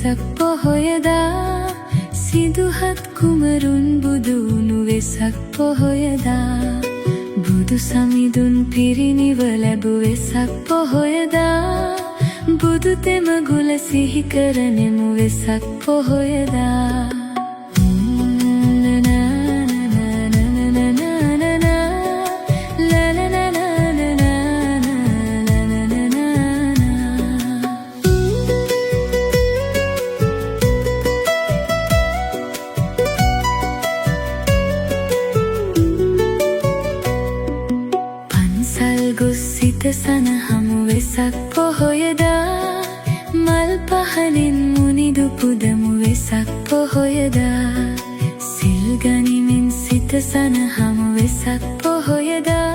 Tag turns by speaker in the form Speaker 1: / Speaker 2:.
Speaker 1: වෙසක් පොහොයදා සිදුහත් කුමරුන් බුදුුණු වෙසක් පොහොයදා බුදු සමිඳුන් පිරිනිව ලැබු වෙසක් පොහොයදා බුදු තෙමගුල සිහි කරනෙමු වෙසක් පොහොයදා සිත සනහමු වෙසක් පොහොයදා මල් පහනින් මුනිදු පුදමු වෙසක් පොහොයදා සිල් ගනිමින් සිත සනහමු වෙසක් පොහොයදා